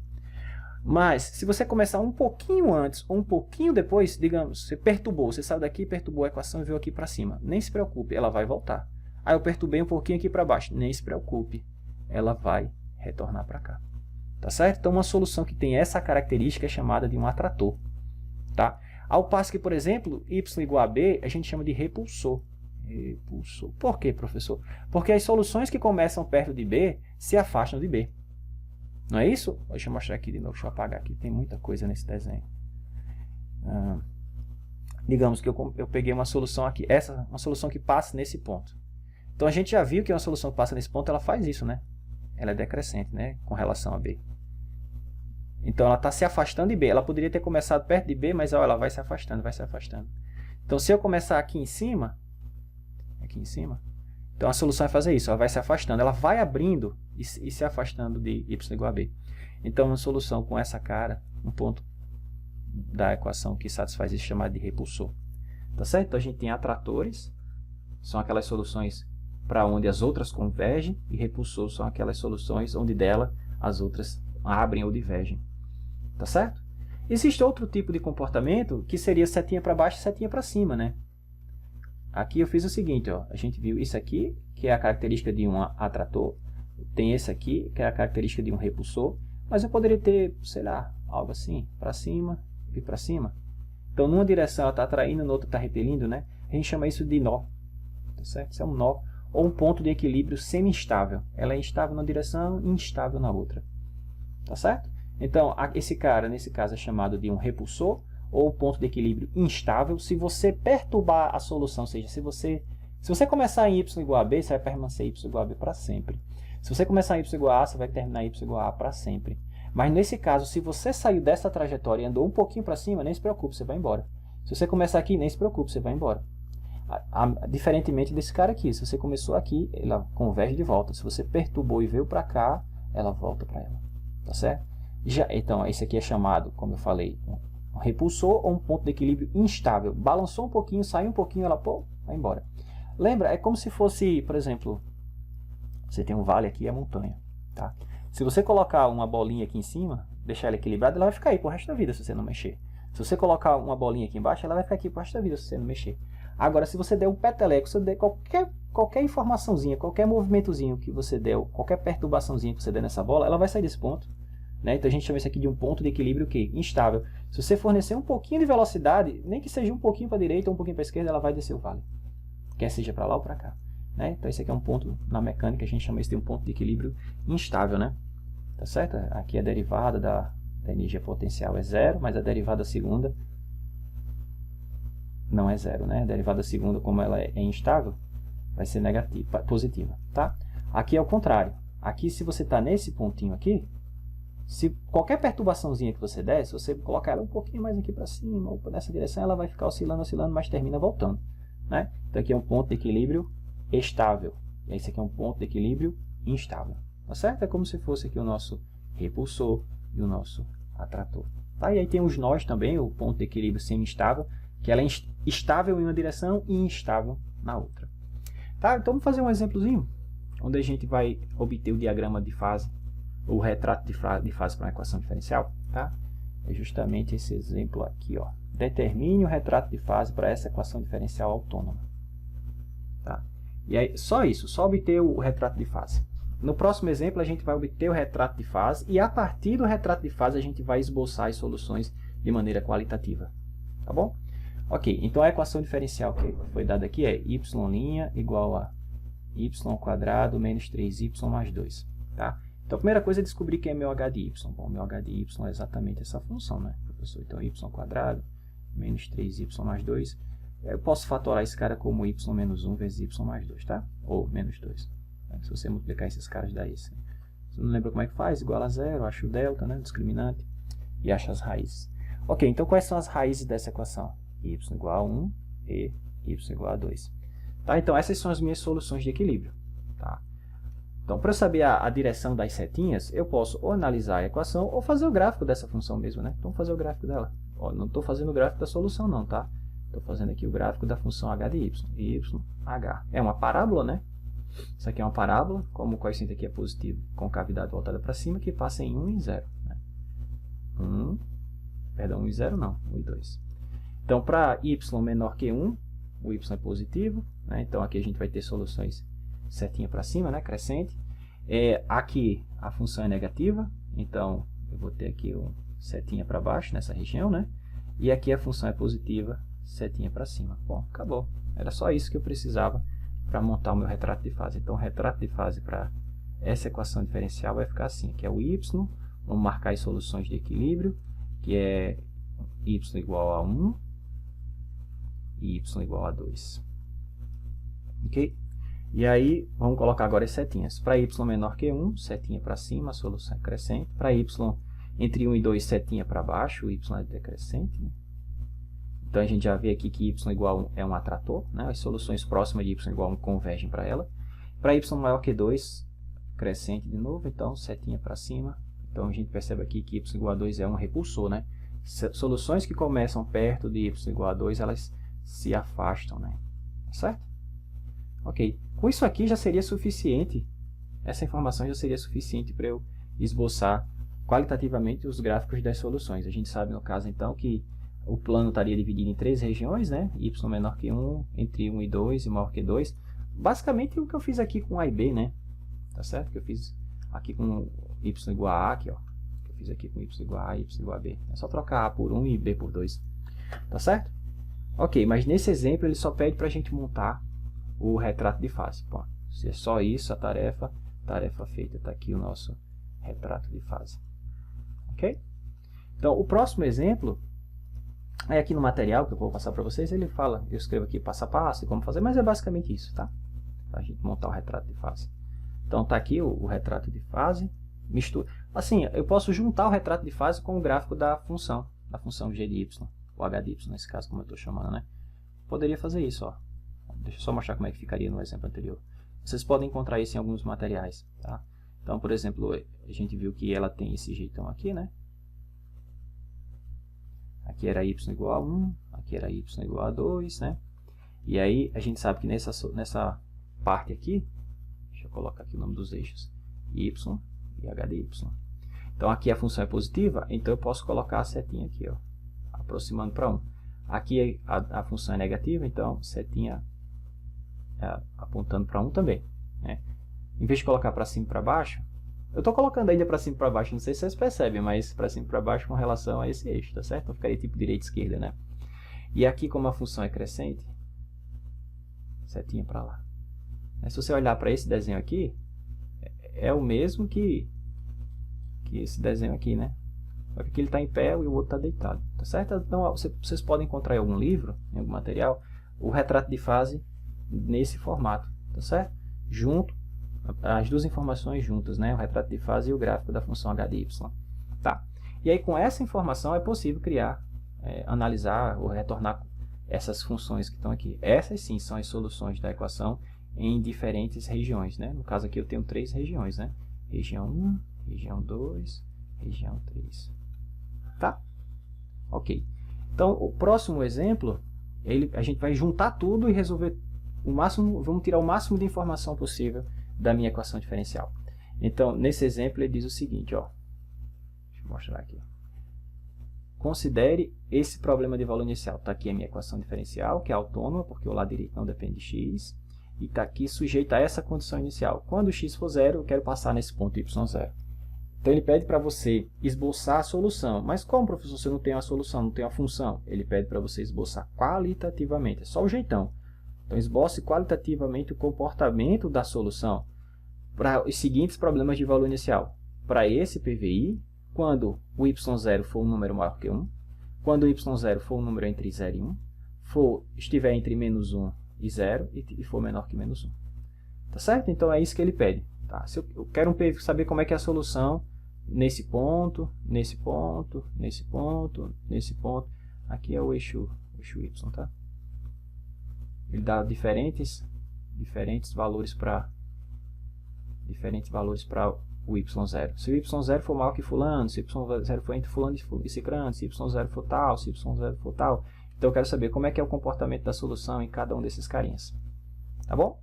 Mas, se você começar um pouquinho antes ou um pouquinho depois, digamos, você perturbou, você saiu daqui, perturbou a equação e veio aqui para cima. Nem se preocupe, ela vai voltar. Aí eu perturbei um pouquinho aqui para baixo. Nem se preocupe, ela vai retornar para cá. Tá certo? Então, uma solução que tem essa característica é chamada de um atrator. Tá? Ao passo que, por exemplo, y igual a b, a gente chama de repulsor. Repulsor. Por quê, professor? Porque as soluções que começam perto de b se afastam de b. Não é isso? Deixa eu mostrar aqui de novo. Deixa eu apagar aqui. Tem muita coisa nesse desenho. Digamos que eu peguei uma solução aqui. Essa uma solução que passa nesse ponto. Então, a gente já viu que uma solução que passa nesse ponto, ela faz isso, né? Ela é decrescente, né? Com relação a B. Então, ela está se afastando de B. Ela poderia ter começado perto de B, mas ó, ela vai se afastando, vai se afastando. Então, se eu começar aqui em cima, então a solução é fazer isso. Ela vai se afastando, ela vai abrindo e se afastando de y igual a B. Então, uma solução com essa cara, um ponto da equação que satisfaz isso, chamado de repulsor. Tá certo? Então, a gente tem atratores, são aquelas soluções para onde as outras convergem, e repulsor são aquelas soluções onde dela as outras abrem ou divergem. Tá certo? Existe outro tipo de comportamento que seria setinha para baixo e setinha para cima, né? Aqui eu fiz o seguinte, ó, a gente viu isso aqui, que é a característica de um atrator, tem esse aqui, que é a característica de um repulsor, mas eu poderia ter, sei lá, algo assim, para cima e para cima. Então, numa direção ela está atraindo, na outra está repelindo, né? A gente chama isso de nó, tá certo? Isso é um nó, ou um ponto de equilíbrio semi-instável. Ela é instável numa direção e instável na outra, tá certo? Então, esse cara, nesse caso, é chamado de um repulsor, ou ponto de equilíbrio instável. Se você perturbar a solução, ou seja, se você começar em y igual a b, você vai permanecer y igual a b para sempre. Se você começar em y igual a A, você vai terminar em y igual a A para sempre. Mas nesse caso, se você saiu dessa trajetória e andou um pouquinho para cima, nem se preocupe, você vai embora. Se você começar aqui, nem se preocupe, você vai embora. Diferentemente desse cara aqui, se você começou aqui, ela converge de volta. Se você perturbou e veio para cá, ela volta para ela. Tá certo? Então, esse aqui é chamado, como eu falei, um repulsor ou um ponto de equilíbrio instável. Balançou um pouquinho, saiu um pouquinho, ela vai embora. Lembra, é como se fosse, por exemplo, você tem um vale aqui e a montanha. Tá? Se você colocar uma bolinha aqui em cima, deixar ela equilibrada, ela vai ficar aí pro resto da vida se você não mexer. Se você colocar uma bolinha aqui embaixo, ela vai ficar aqui pro resto da vida se você não mexer. Agora, se você der um peteleco, se você der qualquer informaçãozinha, qualquer movimentozinho que você der, qualquer perturbaçãozinha que você der nessa bola, ela vai sair desse ponto. Né? Então a gente chama isso aqui de um ponto de equilíbrio que instável. Se você fornecer um pouquinho de velocidade, nem que seja um pouquinho para a direita ou um pouquinho para a esquerda, ela vai descer o vale. Quer seja para lá ou para cá. Né? Então esse aqui é um ponto na mecânica, a gente chama isso de um ponto de equilíbrio instável. Né? Tá certo? Aqui a derivada da energia potencial é zero, mas a derivada segunda não é zero. Né? A derivada segunda, como ela é instável, vai ser negativa, positiva. Tá? Aqui é o contrário. Aqui, se você está nesse pontinho aqui, se qualquer perturbaçãozinha que você der, se você colocar ela um pouquinho mais aqui para cima, ou nessa direção, ela vai ficar oscilando, oscilando, mas termina voltando. Né? Então aqui é um ponto de equilíbrio estável. E esse aqui é um ponto de equilíbrio instável. Tá certo? É como se fosse aqui o nosso repulsor e o nosso atrator. Tá? E aí tem os nós também, o ponto de equilíbrio semi-instável, que ela é estável em uma direção e instável na outra. Tá? Então vamos fazer um exemplozinho, onde a gente vai obter o diagrama de fase, o retrato de fase para uma equação diferencial, tá? É justamente esse exemplo aqui, ó. Determine o retrato de fase para essa equação diferencial autônoma. Tá? E aí, só isso, só obter o retrato de fase. No próximo exemplo, a gente vai obter o retrato de fase e a partir do retrato de fase a gente vai esboçar as soluções de maneira qualitativa. Tá bom? Ok, então a equação diferencial que foi dada aqui é y' igual a y² menos 3y mais 2. Tá? Então, a primeira coisa é descobrir quem é meu h de y. Bom, meu h de y é exatamente essa função, né, professor? Então, y² menos 3y mais 2. Eu posso fatorar esse cara como y menos 1 vezes y mais 2, tá? Ou menos 2. Se você multiplicar esses caras, dá isso. Você não lembra como é que faz? Igual a zero, acha o delta, né, discriminante, e acha as raízes. Ok, então quais são as raízes dessa equação? Y igual a 1 e y igual a 2. Tá? Então, essas são as minhas soluções de equilíbrio. Tá? Então, para eu saber a direção das setinhas, eu posso ou analisar a equação ou fazer o gráfico dessa função mesmo, né? Então, fazer o gráfico dela. Ó, não estou fazendo o gráfico da solução, não, tá? Estou fazendo aqui o gráfico da função h de y. H. É uma parábola, né? Isso aqui é uma parábola, como o coeficiente aqui é positivo, com cavidade voltada para cima, que passa em 1 e 0. Né? 1 e 0 não, 1 e 2. Então, para y menor que 1, o y é positivo, né? Então, aqui a gente vai ter soluções setinha para cima, né? Crescente. Aqui a função é negativa, então eu vou ter aqui um setinha para baixo nessa região, né? E aqui a função é positiva, setinha para cima. Bom, acabou. Era só isso que eu precisava para montar o meu retrato de fase. Então, o retrato de fase para essa equação diferencial vai ficar assim, que é o y, vamos marcar as soluções de equilíbrio, que é y igual a 1 e y igual a 2. Ok? E aí, vamos colocar agora as setinhas. Para y menor que 1, setinha para cima, a solução é crescente. Para y entre 1 e 2, setinha para baixo, o y é decrescente. Né? Então, a gente já vê aqui que y igual a 1 é um atrator. Né? As soluções próximas de y igual a 1 convergem para ela. Para y maior que 2, crescente de novo. Então, setinha para cima. Então, a gente percebe aqui que y igual a 2 é um repulsor. Né? Soluções que começam perto de y igual a 2, elas se afastam. Né? Certo? Ok. Com isso aqui já seria suficiente, essa informação já seria suficiente para eu esboçar qualitativamente os gráficos das soluções. A gente sabe, no caso, então, que o plano estaria dividido em 3 regiões, né? Y menor que 1, entre 1 e 2 e maior que 2. Basicamente o que eu fiz aqui com A e B, né? Tá certo? Que eu fiz aqui com Y igual a A, aqui, ó. Que eu fiz aqui com Y igual a A e Y igual a B. É só trocar A por 1 e B por 2. Tá certo? Ok, mas nesse exemplo ele só pede para a gente montar o retrato de fase. Bom, se é só isso a tarefa feita. Está aqui o nosso retrato de fase. Ok? Então, o próximo exemplo é aqui no material que eu vou passar para vocês. Ele fala, eu escrevo aqui passo a passo e como fazer, mas é basicamente isso, tá? Para a gente montar o retrato de fase. Então, está aqui o retrato de fase. Mistura. Assim, eu posso juntar o retrato de fase com o gráfico da função g de y, ou h de y, nesse caso, como eu estou chamando, né? Poderia fazer isso, ó. Deixa eu só mostrar como é que ficaria no exemplo anterior. Vocês podem encontrar isso em alguns materiais, tá? Então, por exemplo, a gente viu que ela tem esse jeitão aqui, né? Aqui era y igual a 1, aqui era y igual a 2, né? E aí, a gente sabe que nessa parte aqui, deixa eu colocar aqui o nome dos eixos, y e h de y. Então, aqui a função é positiva, então eu posso colocar a setinha aqui, ó, aproximando para 1. Aqui a função é negativa, então setinha apontando para 1 também, né? Em vez de colocar para cima e para baixo, eu estou colocando ainda para cima e para baixo, não sei se vocês percebem, mas para cima e para baixo com relação a esse eixo, tá certo? Então ficaria tipo direita e esquerda, né? E aqui, como a função é crescente, setinha para lá. Se você olhar para esse desenho aqui, é o mesmo que esse desenho aqui, né? Só que aqui ele está em pé e o outro está deitado, tá certo? Então vocês podem encontrar em algum livro, em algum material, o retrato de fase nesse formato, tá certo? Junto, as duas informações juntas, né? O retrato de fase e o gráfico da função h de y. Tá. E aí com essa informação é possível criar, analisar ou retornar essas funções que estão aqui. Essas sim são as soluções da equação em diferentes regiões, né? No caso aqui eu tenho 3 regiões, né? Região 1, região 2, região 3. Tá? Ok. Então, o próximo exemplo, a gente vai juntar tudo e resolver o máximo, vamos tirar o máximo de informação possível da minha equação diferencial. Então, nesse exemplo, ele diz o seguinte, ó. Deixa eu mostrar aqui. Considere esse problema de valor inicial. Está aqui a minha equação diferencial, que é autônoma, porque o lado direito não depende de x. E está aqui sujeita a essa condição inicial. Quando x for zero, eu quero passar nesse ponto y0. Então, ele pede para você esboçar a solução. Mas como, professor, você não tem a solução, não tem a função? Ele pede para você esboçar qualitativamente. É só o jeitão. Então, esboce qualitativamente o comportamento da solução para os seguintes problemas de valor inicial. Para esse PVI, quando o y0 for um número maior que 1, quando o y0 for um número entre 0 e 1, estiver entre menos 1 e 0 e for menor que menos 1. Tá certo? Então, é isso que ele pede. Tá? Se eu quero saber como é que é a solução nesse ponto, nesse ponto, nesse ponto, nesse ponto. Aqui é o eixo y, tá? Ele dá diferentes valores para o y0. Se o y0 for maior que fulano, se o y0 for entre fulano e cicrano, se o y0 for tal, se o y0 for tal. Então eu quero saber como é que é o comportamento da solução em cada um desses carinhas. Tá bom?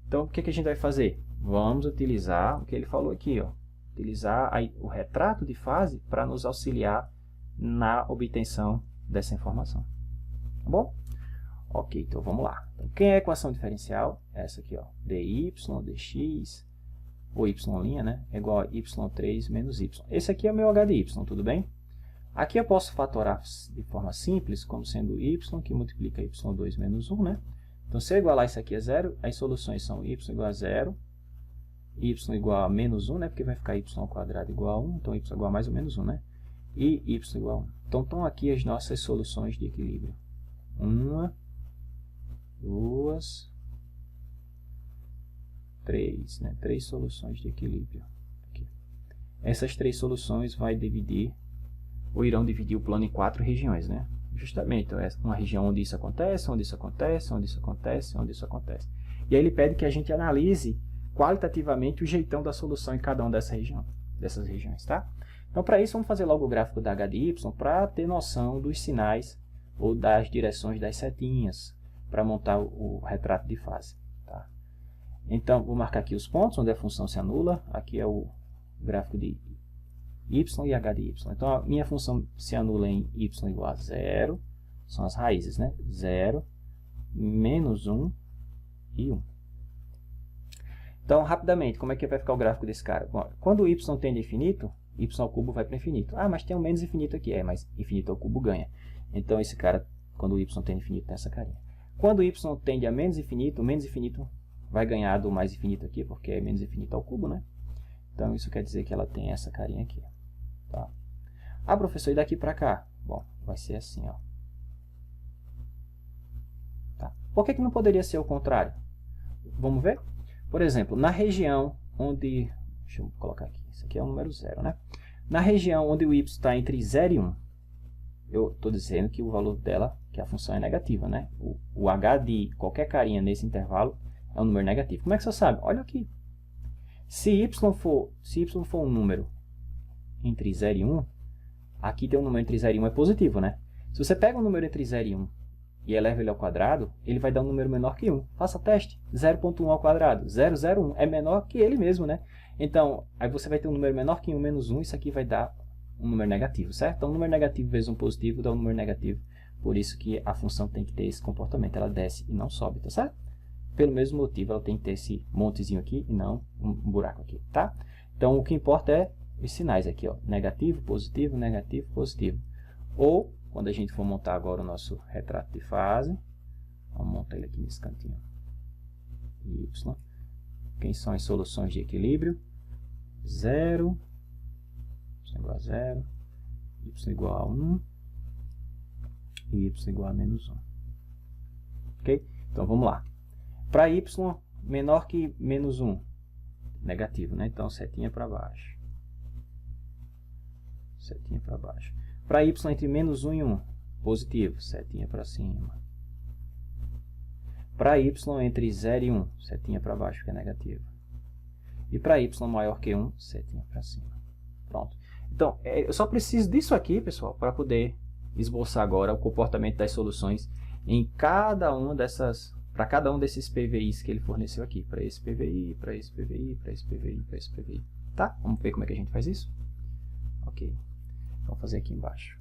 Então o que a gente vai fazer? Vamos utilizar o que ele falou aqui, ó. Utilizar o retrato de fase para nos auxiliar na obtenção dessa informação. Tá bom? Ok, então vamos lá. Então, quem é a equação diferencial? Essa aqui, ó. dy, dx, ou y', né? É igual a y3 menos y. Esse aqui é o meu h de y, tudo bem? Aqui eu posso fatorar de forma simples, como sendo y, que multiplica y2 menos 1, né? Então, se eu igualar isso aqui a zero, as soluções são y igual a 0, y igual a menos 1, né? Porque vai ficar y² igual a 1, então y igual a mais ou menos 1, né? E y igual a 1. Então, estão aqui as nossas soluções de equilíbrio. 1, 2, 3, né? 3 soluções de equilíbrio. Aqui. Essas 3 soluções irão dividir o plano em 4 regiões, né? Justamente, então, é uma região onde isso acontece, onde isso acontece, onde isso acontece, onde isso acontece. E aí ele pede que a gente analise qualitativamente o jeitão da solução em cada uma dessas regiões, tá? Então, para isso, vamos fazer logo o gráfico da h de y para ter noção dos sinais ou das direções das setinhas para montar o retrato de fase, tá? Então, vou marcar aqui os pontos onde a função se anula. Aqui é o gráfico de y e h de y. Então, a minha função se anula em y igual a 0. São as raízes, né? 0, menos 1 e 1. Então, rapidamente, como é que vai ficar o gráfico desse cara? Bom, quando o y tende a infinito, y ao cubo vai para infinito. Ah, mas tem um menos infinito aqui. É, mas infinito ao cubo ganha. Então, esse cara, quando o y tende a infinito, tem essa carinha. Quando o y tende a menos infinito, o menos infinito vai ganhar do mais infinito aqui, porque é menos infinito ao cubo, né? Então, isso quer dizer que ela tem essa carinha aqui. Tá? Ah, professor, e daqui para cá? Bom, vai ser assim, ó. Tá? Por que não poderia ser o contrário? Vamos ver? Por exemplo, na região onde... Deixa eu colocar aqui. Isso aqui é o número 0, né? Na região onde o y está entre 0 e 1, eu estou dizendo que o valor dela, que a função é negativa, né? O h de qualquer carinha nesse intervalo é um número negativo. Como é que você sabe? Olha aqui. Se y for um número entre 0 e 1, aqui tem um número entre 0 e 1 é positivo, né? Se você pega um número entre 0 e 1 e eleva ele ao quadrado, ele vai dar um número menor que 1. Faça teste. 0.1 ao quadrado. 001 é menor que ele mesmo, né? Então, aí você vai ter um número menor que 1 menos 1. Isso aqui vai dar um número negativo, certo? Então, um número negativo vezes um positivo dá um número negativo. Por isso que a função tem que ter esse comportamento. Ela desce e não sobe, tá certo? Pelo mesmo motivo, ela tem que ter esse montezinho aqui e não um buraco aqui, tá? Então, o que importa é os sinais aqui, ó. Negativo, positivo, negativo, positivo. Ou, quando a gente for montar agora o nosso retrato de fase, vamos montar ele aqui nesse cantinho. Y. Quem são as soluções de equilíbrio? 0, y igual a 0, y igual a 1 e y igual a menos 1. Ok? Então, vamos lá. Para y menor que menos 1, negativo, né? Então, setinha para baixo. Setinha para baixo. Para y entre menos 1 e 1, positivo, setinha para cima. Para y entre 0 e 1, setinha para baixo, que é negativo. E para y maior que 1, setinha para cima. Pronto. Então, eu só preciso disso aqui, pessoal, para poder esboçar agora o comportamento das soluções em cada uma dessas, para cada um desses PVIs que ele forneceu aqui. Para esse PVI, para esse PVI, para esse PVI, para esse PVI. Tá? Vamos ver como é que a gente faz isso? Ok. Vamos fazer aqui embaixo.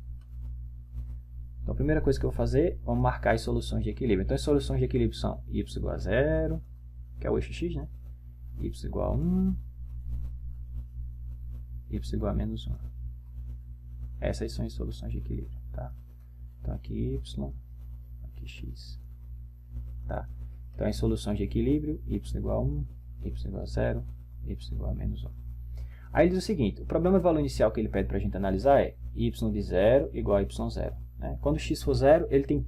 Então, a primeira coisa que eu vou fazer, vamos marcar as soluções de equilíbrio. Então, as soluções de equilíbrio são y igual a 0, que é o eixo x, né? Y igual a 1, y igual a menos 1. Essas são as soluções de equilíbrio, tá? Então, aqui y, aqui x. Tá? Então, as soluções de equilíbrio, y igual a 1, y igual a 0, y igual a menos 1. Aí ele diz o seguinte, o problema do valor inicial que ele pede para a gente analisar é y de 0 igual a y0. Né? Quando x for 0, ele tem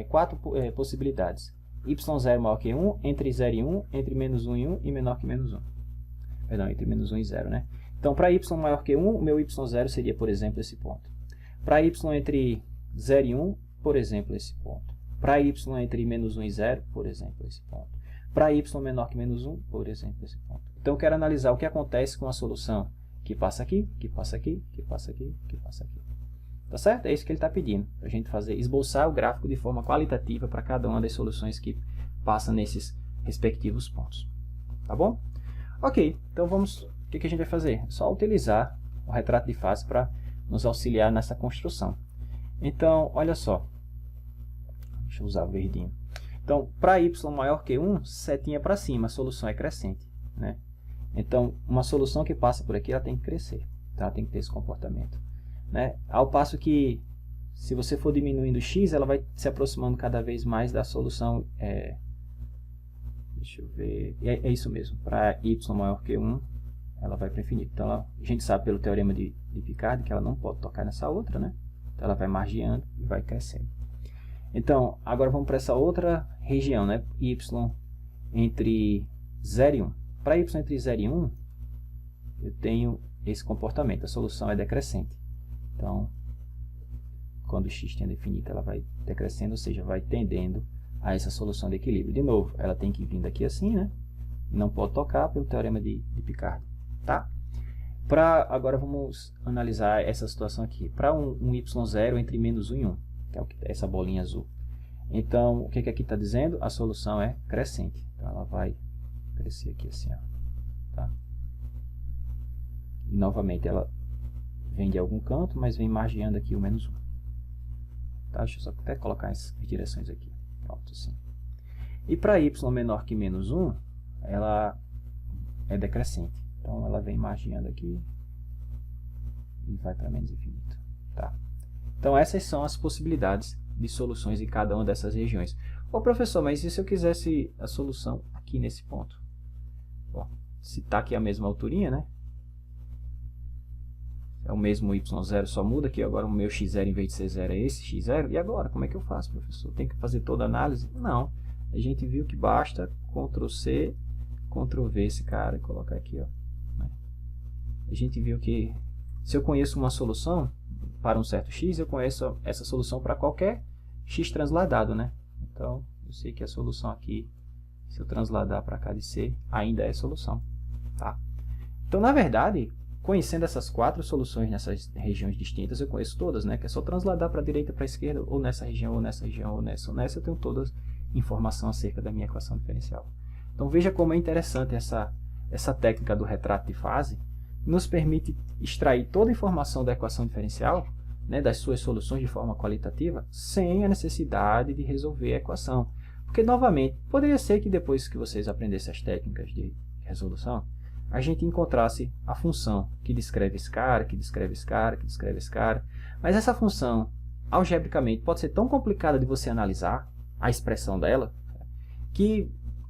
quatro possibilidades. y0 maior que 1, entre 0 e 1, entre menos 1 e 1 e menor que menos 1. Perdão, entre menos 1 e 0, né? Então, para y maior que 1, o meu y0 seria, por exemplo, esse ponto. Para y entre 0 e 1, por exemplo, esse ponto. Para y entre menos 1 e 0, por exemplo, esse ponto. Para y menor que menos 1, por exemplo, esse ponto. Então, eu quero analisar o que acontece com a solução que passa aqui, que passa aqui, que passa aqui, que passa aqui. Tá certo? É isso que ele está pedindo, para a gente esboçar o gráfico de forma qualitativa para cada uma das soluções que passam nesses respectivos pontos. Tá bom? Ok, então vamos, o que a gente vai fazer? É só utilizar o retrato de fase para nos auxiliar nessa construção. Então, olha só. Deixa eu usar o verdinho. Então, para y maior que 1, setinha para cima, a solução é crescente. Né? Então, uma solução que passa por aqui, ela tem que crescer. Tá? Ela tem que ter esse comportamento. Né? Ao passo que, se você for diminuindo x, ela vai se aproximando cada vez mais da solução. Deixa eu ver. É isso mesmo. Para y maior que 1, ela vai para infinito. Então, a gente sabe pelo teorema de Picard que ela não pode tocar nessa outra. Né? Então, ela vai margeando e vai crescendo. Então, agora vamos para essa outra região. Né? Y entre 0 e 1. Para y entre 0 e 1, eu tenho esse comportamento. A solução é decrescente. Então, quando x tende a infinito, ela vai decrescendo, ou seja, vai tendendo a essa solução de equilíbrio. De novo, ela tem que vir daqui assim, né? Não pode tocar pelo teorema de Picard. Tá? Agora vamos analisar essa situação aqui. Para um y0 entre menos 1 e 1, que é essa bolinha azul. Então, o que aqui está dizendo? A solução é crescente. Então, ela vai crescer aqui assim, ó, tá? E, novamente, ela vem de algum canto, mas vem margeando aqui o -1. Tá? Deixa eu só até colocar as direções aqui. Pronto, assim. E para y menor que -1, ela é decrescente. Então, ela vem margeando aqui e vai para menos infinito. Tá? Então, essas são as possibilidades de soluções em cada uma dessas regiões. Ô, professor, mas e se eu quisesse a solução aqui nesse ponto? Bom, se está aqui a mesma alturinha, né? É o mesmo y0, só muda aqui. Agora o meu x0, em vez de ser 0, é esse x0. E agora, como é que eu faço, professor? Tem que fazer toda a análise? Não. A gente viu que basta Ctrl+C, Ctrl+V esse cara e colocar aqui, ó. A gente viu que se eu conheço uma solução para um certo x, eu conheço essa solução para qualquer x transladado, né? Então, eu sei que a solução aqui, se eu transladar para cá de C, ainda é solução. Tá? Então, na verdade, conhecendo essas 4 soluções nessas regiões distintas, eu conheço todas, né? Que é só transladar para a direita, para a esquerda, ou nessa região, ou nessa região, ou nessa, eu tenho todas informação acerca da minha equação diferencial. Então, veja como é interessante essa técnica do retrato de fase, nos permite extrair toda a informação da equação diferencial, né, das suas soluções de forma qualitativa, sem a necessidade de resolver a equação. Porque, novamente, poderia ser que depois que vocês aprendessem as técnicas de resolução, a gente encontrasse a função que descreve esse cara, que descreve esse cara, que descreve esse cara. Mas essa função, algebricamente, pode ser tão complicada de você analisar a expressão dela, que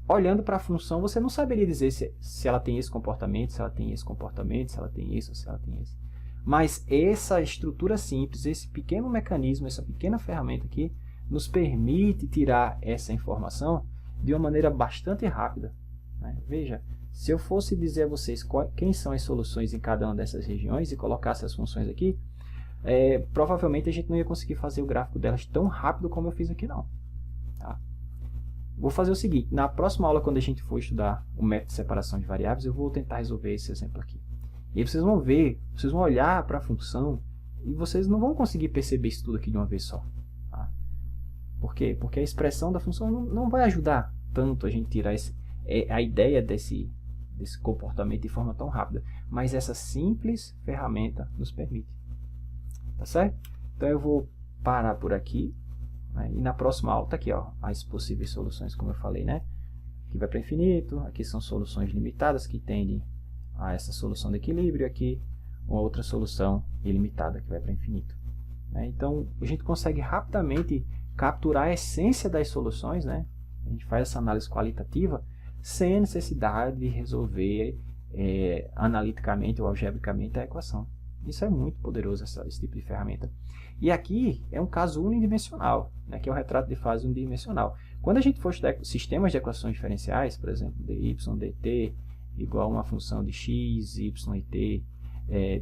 olhando para a função, você não saberia dizer se ela tem esse comportamento, se ela tem esse comportamento, se ela tem isso, se ela tem esse. Mas essa estrutura simples, esse pequeno mecanismo, essa pequena ferramenta aqui, nos permite tirar essa informação de uma maneira bastante rápida. Né? Veja, se eu fosse dizer a vocês quem são as soluções em cada uma dessas regiões e colocasse as funções aqui, provavelmente a gente não ia conseguir fazer o gráfico delas tão rápido como eu fiz aqui, não. Tá? Vou fazer o seguinte, na próxima aula, quando a gente for estudar o método de separação de variáveis, eu vou tentar resolver esse exemplo aqui. E aí vocês vão ver, vocês vão olhar para a função e vocês não vão conseguir perceber isso tudo aqui de uma vez só. Tá? Por quê? Porque a expressão da função não vai ajudar tanto a gente tirar a ideia desse comportamento de forma tão rápida. Mas essa simples ferramenta nos permite. Tá certo? Então eu vou parar por aqui. E na próxima aula está aqui, ó, as possíveis soluções, como eu falei, né? Aqui vai para infinito, aqui são soluções limitadas que tendem a essa solução de equilíbrio, aqui uma outra solução ilimitada que vai para infinito. Então, a gente consegue rapidamente capturar a essência das soluções, né? A gente faz essa análise qualitativa sem a necessidade de resolver analiticamente ou algebricamente a equação. Isso é muito poderoso, esse tipo de ferramenta. E aqui é um caso unidimensional, né, que é o retrato de fase unidimensional. Quando a gente for estudar sistemas de equações diferenciais, por exemplo, dy dt igual a uma função de x, y e t,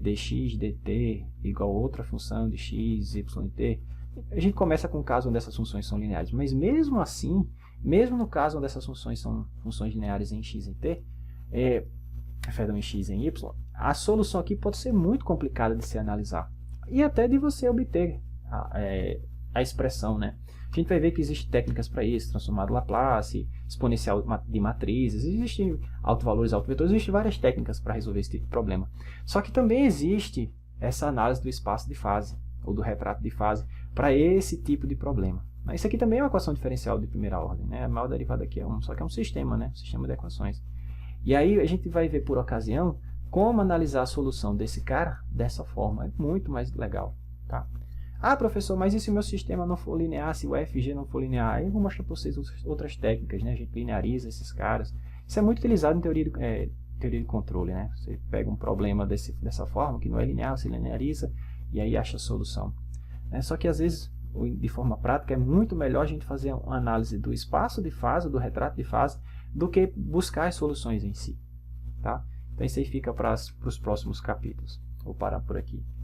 dx dt igual a outra função de x, y e t, a gente começa com o caso onde essas funções são lineares. Mas mesmo assim, mesmo no caso onde essas funções são funções lineares em x e t, em x e em y, a solução aqui pode ser muito complicada de se analisar. E até de você obter a expressão, né? A gente vai ver que existem técnicas para isso, transformado Laplace, exponencial de matrizes, existem autovalores, autovetores, existem várias técnicas para resolver esse tipo de problema. Só que também existe essa análise do espaço de fase, ou do retrato de fase, para esse tipo de problema. Isso aqui também é uma equação diferencial de primeira ordem, né? A maior derivada aqui só que é um sistema, né? Um sistema de equações. E aí a gente vai ver por ocasião como analisar a solução desse cara dessa forma. É muito mais legal. Tá? Ah, professor, mas e se o meu sistema não for linear, se o FG não for linear? Aí eu vou mostrar para vocês outras técnicas, né? A gente lineariza esses caras. Isso é muito utilizado em teoria de controle, né? Você pega um problema dessa forma, que não é linear, você lineariza e aí acha a solução. Só que às vezes, de forma prática, é muito melhor a gente fazer uma análise do espaço de fase, do retrato de fase, do que buscar as soluções em si. Tá? Então isso aí fica para os próximos capítulos. Vou parar por aqui.